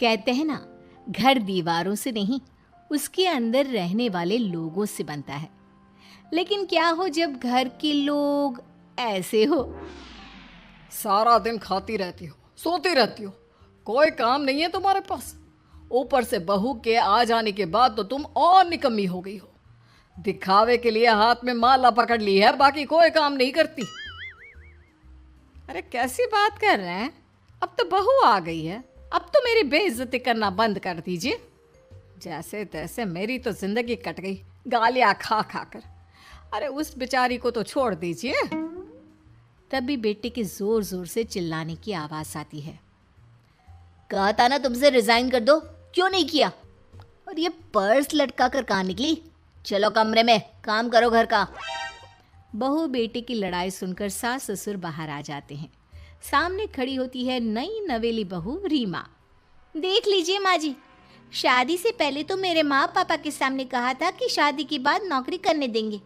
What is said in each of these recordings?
कहते हैं ना, घर दीवारों से नहीं, उसके अंदर रहने वाले लोगों से बनता है। लेकिन क्या हो जब घर के लोग ऐसे हो। सारा दिन खाती रहती हो, सोती रहती हो, कोई काम नहीं है तुम्हारे पास। ऊपर से बहू के आ जाने के बाद तो तुम और निकम्मी हो गई हो। दिखावे के लिए हाथ में माला पकड़ ली है, बाकी कोई काम नहीं करती। अरे कैसी बात कर रहे हैं? अब तो बहू आ गई है, अब तो मेरी बेइज्जती करना बंद कर दीजिए। जैसे तैसे मेरी तो जिंदगी कट गई गालियां खा खा कर। अरे उस बेचारी को तो छोड़ दीजिए। तभी बेटे के जोर जोर से चिल्लाने की आवाज आती है। कहा था ना तुमसे रिजाइन कर दो, क्यों नहीं किया? और ये पर्स लटका कर कहाँ निकली? चलो कमरे में, काम करो घर का। बहू बेटे की लड़ाई सुनकर सास ससुर बाहर आ जाते हैं। सामने खड़ी होती है नई नवेली बहू रीमा। देख लीजिए माँ जी, शादी से पहले तो मेरे माँ पापा के सामने कहा था कि शादी के बाद नौकरी करने देंगे,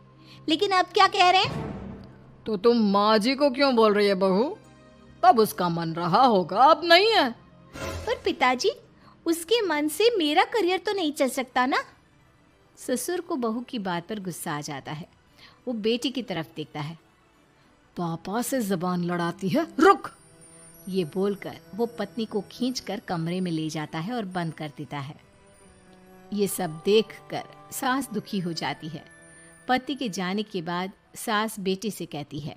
लेकिन अब क्या कह रहे हैं? तो तुम माँ जी को क्यों बोल रही है बहू? तब उसका मन रहा होगा, अब नहीं है। पर पिताजी, उसके मन से मेरा करियर तो नहीं चल सकता ना। ससुर को बहू की बात पर गुस्सा आ जाता है। वो बेटी की तरफ देखता है। पापा से जबान लड़ाती है, रुक। ये बोलकर वो पत्नी को खींचकर कमरे में ले जाता है और बंद कर देता है। ये सब देखकर सास दुखी हो जाती है। पति के जाने के बाद सास बेटी से कहती है,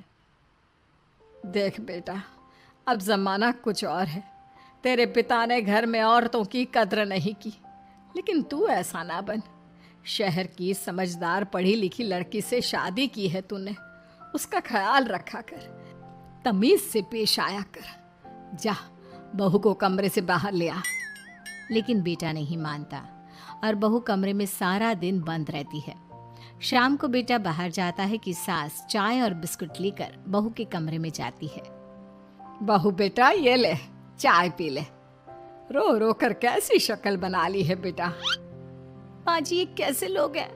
देख बेटा, अब जमाना कुछ और है। तेरे पिता ने घर में औरतों की कद्र नहीं की, लेकिन तू ऐसा ना बन। शहर की समझदार पढ़ी लिखी लड़की से शादी की है तूने, उसका ख्याल रखा कर, तमीज से पेश आया कर। जा, बहू को कमरे से बाहर ले आ। लेकिन बेटा नहीं मानता और बहू कमरे में सारा दिन बंद रहती है। शाम को बेटा बाहर जाता है कि सास चाय और बिस्कुट लेकर बहू के कमरे में जाती है। बहू बेटा, ये ले, चाय पी ले। रो रो कर कैसी शक्ल बना ली है बेटा। माँ जी, ये कैसे लोग हैं?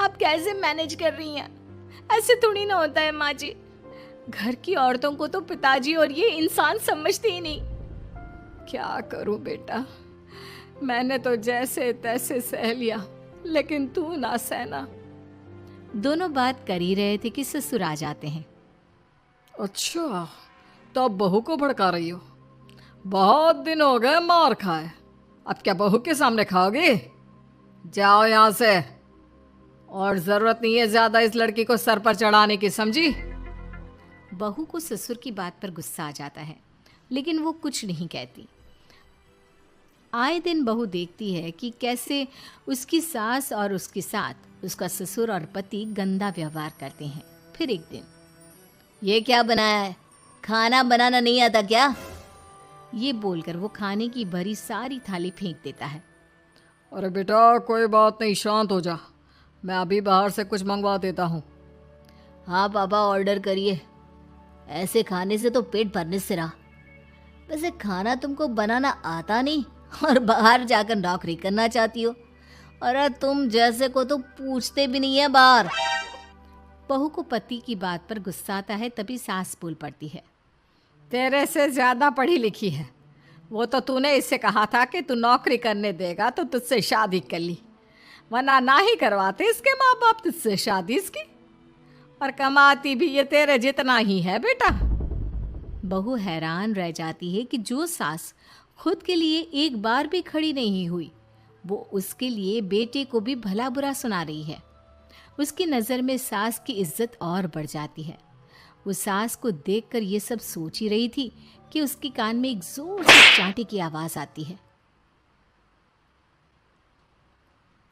आप कैसे मैनेज कर रही हैं? ऐसे थोड़ी ना होता है माँ जी। घर की औरतों को तो पिताजी और ये इंसान समझते ही नहीं। क्या करूं बेटा, मैंने तो जैसे तैसे सह लिया, लेकिन तू ना सहना। दोनों बात कर ही रहे थे कि ससुर आ जाते हैं। अच्छा, तो अब बहू को भड़का रही हो? बहुत दिन हो गए मार खाए, अब क्या बहू के सामने खाओगे? जाओ यहाँ से, और जरूरत नहीं है ज्यादा इस लड़की को सर पर चढ़ाने की, समझी? बहू को ससुर की बात पर गुस्सा आ जाता है, लेकिन वो कुछ नहीं कहती। आए दिन बहू देखती है कि कैसे उसकी सास और उसके साथ उसका ससुर और पति गंदा व्यवहार करते हैं। फिर एक दिन, ये क्या बनाया है? खाना बनाना नहीं आता क्या? ये बोलकर वो खाने की भरी सारी थाली फेंक देता है। अरे बेटा, कोई बात नहीं, शांत हो जा, मैं अभी बाहर से कुछ मंगवा देता हूँ। हाँ पापा, ऑर्डर करिए। ऐसे खाने से तो पेट भरने से रहा। वैसे खाना तुमको बनाना आता नहीं और बाहर जाकर नौकरी करना चाहती हो। अरे तुम जैसे को तो पूछते भी नहीं है बाहर। बहू को पति की बात पर गुस्सा आता है, तभी सास बोल पड़ती है। तेरे से ज्यादा पढ़ी लिखी है, वो तो तूने इससे कहा था कि तू नौकरी करने देगा तो तुझसे शादी कर ली, वरना ना ही करवाते इसके माँ बाप तुझसे शादी इसकी। और कमाती भी ये तेरे जितना ही है बेटा। बहू हैरान रह जाती है कि जो सास खुद के लिए एक बार भी खड़ी नहीं हुई, वो उसके लिए बेटे को भी भला बुरा सुना रही है। उसकी नज़र में सास की इज्जत और बढ़ जाती है। वो सास को देखकर ये सब सोच ही रही थी कि उसके कान में एक जोर से चांटे की आवाज आती है।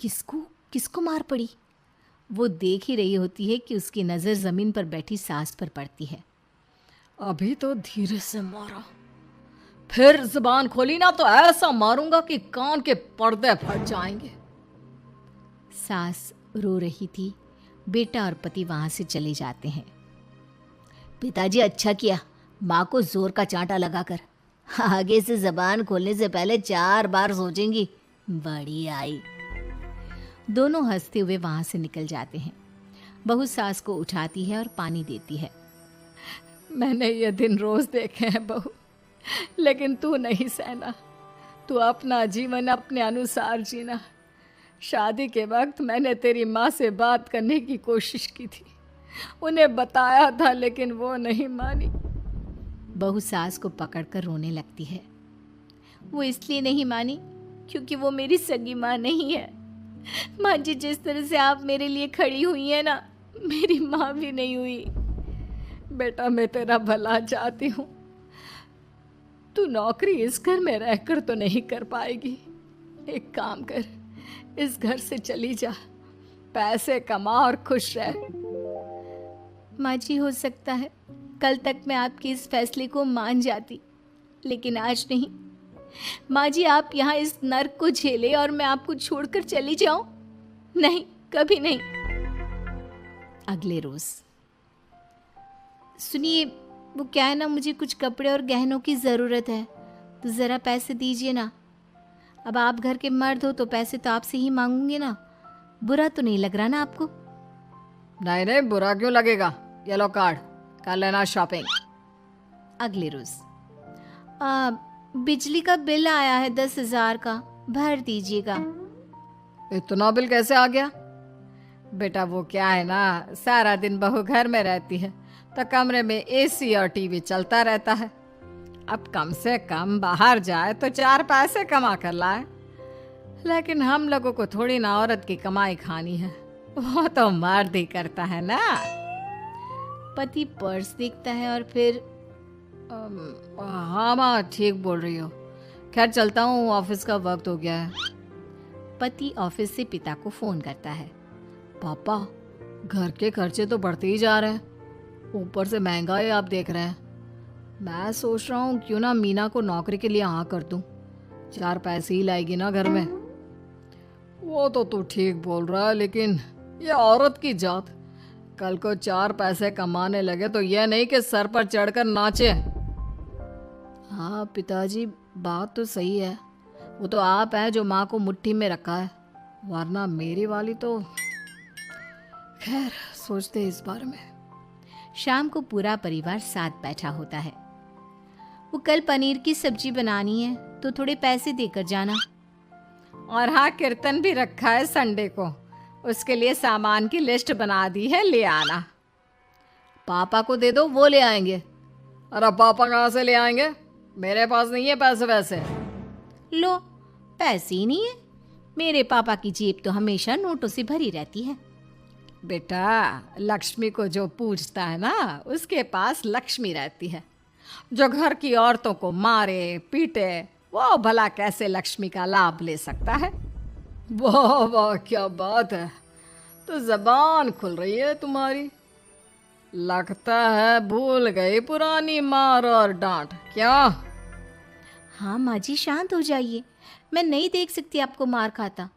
किसको किसको मार पड़ी? वो देख ही रही होती है कि उसकी नज़र ज़मीन पर बैठी सास पर पड़ती है। अभी तो धीरे से मारा, फिर जुबान खोली ना तो ऐसा मारूंगा कि कान के पर्दे फट जाएंगे। सास रो रही थी। बेटा और पति वहां से चले जाते हैं। पिताजी, अच्छा किया माँ को जोर का चांटा लगाकर। आगे से जबान खोलने से पहले 4 बार सोचेंगी। बड़ी आई। दोनों हंसते हुए वहां से निकल जाते हैं। बहू सास को उठाती है और पानी देती है। मैंने ये दिन रोज देखे हैं बहू, लेकिन तू नहीं सहना। तू अपना जीवन अपने अनुसार जीना। शादी के वक्त मैंने तेरी माँ से बात करने की कोशिश की थी, उन्हें बताया था, लेकिन वो नहीं मानी। बहू सास को पकड़कर रोने लगती है। वो इसलिए नहीं मानी क्योंकि वो मेरी सगी माँ नहीं है। माँ जी, जिस तरह से आप मेरे लिए खड़ी हुई हैं ना, मेरी माँ भी नहीं हुई। बेटा, मैं तेरा भला चाहती हूँ। तू नौकरी इस घर में रहकर तो नहीं कर पाएगी। एक काम कर, इस घर से चली जा, पैसे कमा और खुश रह। माँ जी, हो सकता है कल तक मैं आपके इस फैसले को मान जाती, लेकिन आज नहीं। माँ जी, आप यहाँ इस नर्क को झेले और मैं आपको छोड़कर चली जाऊं? नहीं, कभी नहीं। अगले रोज, सुनिए, वो क्या है ना, मुझे कुछ कपड़े और गहनों की ज़रूरत है, तो ज़रा पैसे दीजिए ना। अब आप घर के मर्द हो तो पैसे तो आपसे ही मांगूंगे ना। बुरा तो नहीं लग रहा ना आपको? नहीं नहीं, बुरा क्यों लगेगा। ये लो कार्ड, कर लेना शॉपिंग। अगले रोज, बिजली का बिल आया है 10,000 का, भर दीजिएगा। इतना बिल कैसे आ गया? बेटा, वो क्या है ना, सारा दिन बहू घर में रहती है तो कमरे में एसी और टीवी चलता रहता है। अब कम से कम बाहर जाए तो 4 पैसे कमा कर लाए। लेकिन हम लोगों को थोड़ी ना औरत की कमाई खानी है, वो तो मर्द ही करता है ना। पति पर्स देखता है और फिर हाँ माँ, ठीक बोल रही हो। खैर चलता हूँ, ऑफिस का वक्त हो गया है। पति ऑफिस से पिता को फोन करता है। पापा, घर के खर्चे तो बढ़ते ही जा रहे हैं, ऊपर से महंगाई आप देख रहे हैं। मैं सोच रहा हूँ क्यों ना मीना को नौकरी के लिए हाँ कर दूँ, 4 पैसे ही लाएगी ना घर में। वो तो तू ठीक बोल रहा है, लेकिन ये औरत की जात, कल को 4 पैसे कमाने लगे तो यह नहीं कि सर पर चढ़कर नाचे। हाँ पिताजी, बात तो सही है। वो तो आप हैं जो माँ को मुट्ठी में रखा है, वरना मेरी वाली तो। खैर, सोचते इस बारे में। शाम को पूरा परिवार साथ बैठा होता है। वो कल पनीर की सब्जी बनानी है तो थोड़े पैसे देकर जाना। और हाँ, कीर्तन भी रखा है संडे को, उसके लिए सामान की लिस्ट बना दी है, ले आना। पापा को दे दो, वो ले आएंगे। अरे पापा कहाँ से ले आएंगे, मेरे पास नहीं है पैसे वैसे। लो, पैसे ही नहीं है? मेरे पापा की जेब तो हमेशा नोटों से भरी रहती है। बेटा, लक्ष्मी को जो पूजता है ना, उसके पास लक्ष्मी रहती है। जो घर की औरतों को मारे पीटे, वो भला कैसे लक्ष्मी का लाभ ले सकता है? वाह वाह, क्या बात है, तो जबान खुल रही है तुम्हारी। लगता है भूल गई पुरानी मार और डांट, क्या? हाँ माँ जी, शांत हो जाइए। मैं नहीं देख सकती आपको मार खाता,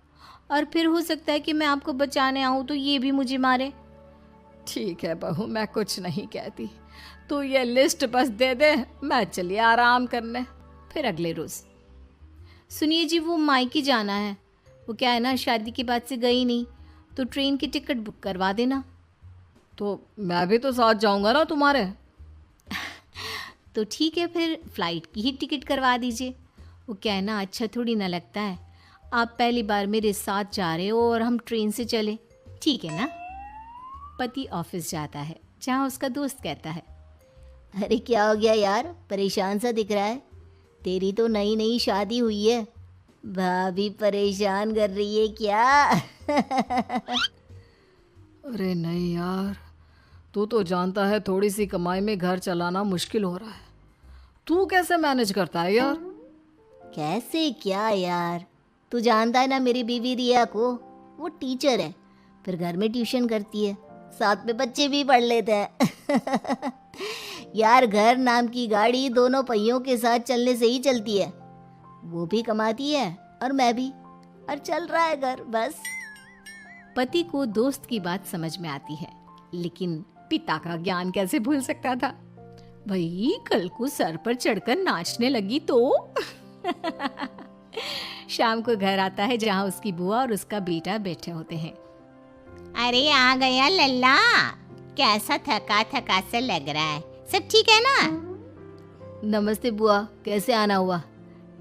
और फिर हो सकता है कि मैं आपको बचाने आऊँ तो ये भी मुझे मारे। ठीक है बहू, मैं कुछ नहीं कहती, तू ये लिस्ट बस दे दे, मैं चलिए आराम करने। फिर अगले रोज, सुनिए जी, वो मायके जाना है। वो क्या है ना, शादी के बाद से गई नहीं, तो ट्रेन की टिकट बुक करवा देना। तो मैं भी तो साथ जाऊंगा ना तुम्हारे। तो ठीक है, फिर फ्लाइट की ही टिकट करवा दीजिए। वो क्या है ना, अच्छा थोड़ी ना लगता है आप पहली बार मेरे साथ जा रहे हो और हम ट्रेन से चले, ठीक है ना? पति ऑफिस जाता है, जहाँ उसका दोस्त कहता है, अरे क्या हो गया यार, परेशान सा दिख रहा है। तेरी तो नई नई शादी हुई है, भाभी परेशान कर रही है क्या? अरे नहीं यार, तू तो जानता है थोड़ी सी कमाई में घर चलाना मुश्किल हो रहा है। तू कैसे मैनेज करता है यार? कैसे क्या यार, तू जानता है ना मेरी बीवी रिया को, वो टीचर है, फिर घर में ट्यूशन करती है, साथ में बच्चे भी पढ़ लेते हैं। यार, घर नाम की गाड़ी दोनों पहियों के साथ चलने से ही चलती है। वो भी कमाती है और मैं भी, और चल रहा है घर बस। पति को दोस्त की बात समझ में आती है, लेकिन पिता का ज्ञान कैसे भूल सकता था? भाई, कल को सर पर चढ़कर नाचने लगी तो। शाम को घर आता है, जहाँ उसकी बुआ और उसका बेटा बैठे होते हैं। अरे आ गया लल्ला, कैसा थका थका सा लग रहा है, सब ठीक है ना? नमस्ते बुआ, कैसे आना हुआ?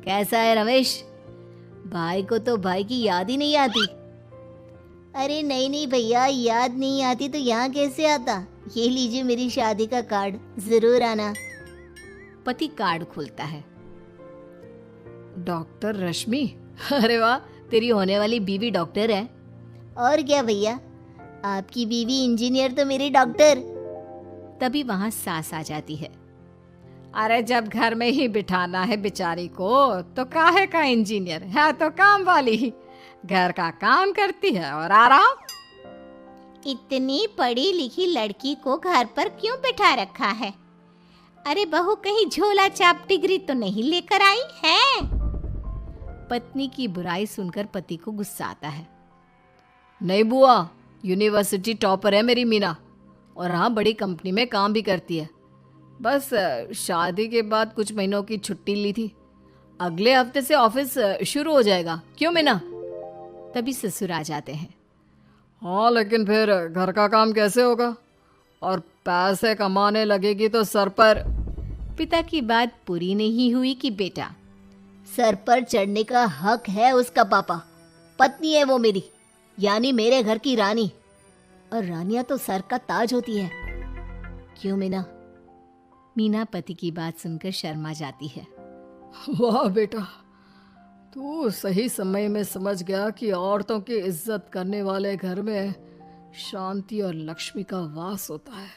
कैसा है रमेश? भाई को तो भाई की याद ही नहीं आती। अरे नहीं नहीं भैया, याद नहीं आती तो यहाँ कैसे आता। ये लीजिए मेरी शादी का कार्ड, जरूर आना। पति कार्ड खोलता है। डॉक्टर रश्मि। अरे वाह, तेरी होने वाली बीवी डॉक्टर है। और क्या भैया, आपकी बीवी इंजीनियर तो मेरी डॉक्टर। तभी वहां सास आ जाती है। अरे जब घर में ही बिठाना है बेचारी को तो काहे का इंजीनियर है, तो काम वाली घर का काम करती है और आराम। इतनी पढ़ी लिखी लड़की को घर पर क्यों बिठा रखा है? अरे बहू कहीं झोला चाप डिग्री तो नहीं लेकर आई है? पत्नी की बुराई सुनकर पति को गुस्सा आता है। नहीं बुआ, यूनिवर्सिटी टॉपर है मेरी मीना, और हाँ बड़ी कंपनी में काम भी करती है। बस शादी के बाद कुछ महीनों की छुट्टी ली थी, अगले हफ्ते से ऑफिस शुरू हो जाएगा। क्यों मीना? तभी ससुर आ जाते हैं। हाँ लेकिन फिर घर का काम कैसे होगा, और पैसे कमाने लगेगी तो सर पर। पिता की बात पूरी नहीं हुई कि बेटा, सर पर चढ़ने का हक है उसका पापा। पत्नी है वो मेरी, यानी मेरे घर की रानी, और रानियां तो सर का ताज होती है। क्यों मीना? मीना पति की बात सुनकर शर्मा जाती है। वाह बेटा, तू सही समय में समझ गया कि औरतों की इज्जत करने वाले घर में शांति और लक्ष्मी का वास होता है।